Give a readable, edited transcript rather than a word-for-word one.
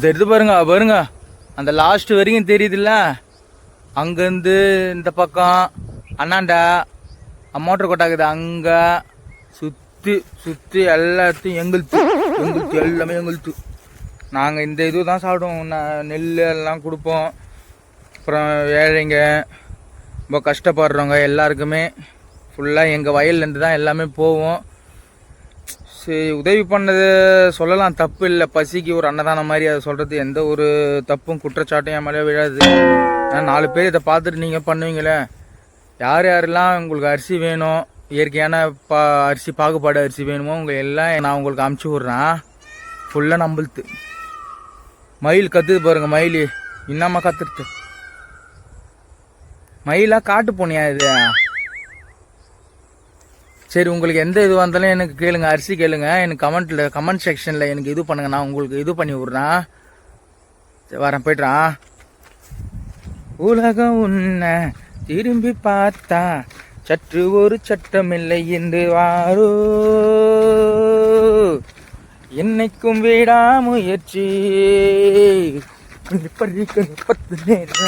தெரியுது பாருங்க பாருங்க, அந்த லாஸ்ட் வரைக்கும் தெரியுதுல்ல. அங்கேருந்து இந்த பக்கம் அண்ணாண்டா மோட்டர் கொட்டாக்குது, அங்கே சுற்றி சுற்றி எல்லாத்தையும் எங்களுக்கு எல்லாமே எங்களுக்கு. நாங்கள் இந்த இது தான் சாப்பிடுவோம், நெல் எல்லாம் கொடுப்போம். அப்புறம் ஏழைங்க ரொம்ப கஷ்டப்படுறவங்க எல்லாருக்குமே ஃபுல்லாக எங்கள் வயல்லேருந்து தான் எல்லாமே போவோம். சரி, உதவி பண்ணது சொல்லலாம், தப்பு இல்லை. பசிக்கு ஒரு அன்னதானம் மாதிரி அதை சொல்கிறது எந்த ஒரு தப்பும் குற்றச்சாட்டும் என் மேலே விழாது. ஏன்னா 4 பேர் இதை பார்த்துட்டு நீங்கள் பண்ணுவீங்களே. யார் யாரெல்லாம் உங்களுக்கு அரிசி வேணும், இயற்கையான அரிசி பாகுபாடு அரிசி வேணுமோ உங்கள் எல்லாம் நான் உங்களுக்கு அமுச்சு விட்றேன். ஃபுல்லாக நம்பளுத்து. மயில் கற்றுது பாருங்க, மயில் இன்னமா கற்றுட்டு. மயிலாக காட்டு போனியா இது? சரி, உங்களுக்கு எந்த இது வந்தாலும் எனக்கு கேளுங்க, அரிசி கேளுங்க, எனக்கு கமெண்ட் செக்ஷனில் எனக்கு இது பண்ணுங்க, நான் உங்களுக்கு இது பண்ணி விட்றேன். வரேன், போய்ட்றான். உலகம் உன்னை திரும்பி பார்த்தா சற்று ஒரு சட்டமில்லை என்று வாரோ, என்னைக்கும் விடாமுயற்சி 10 நேரம்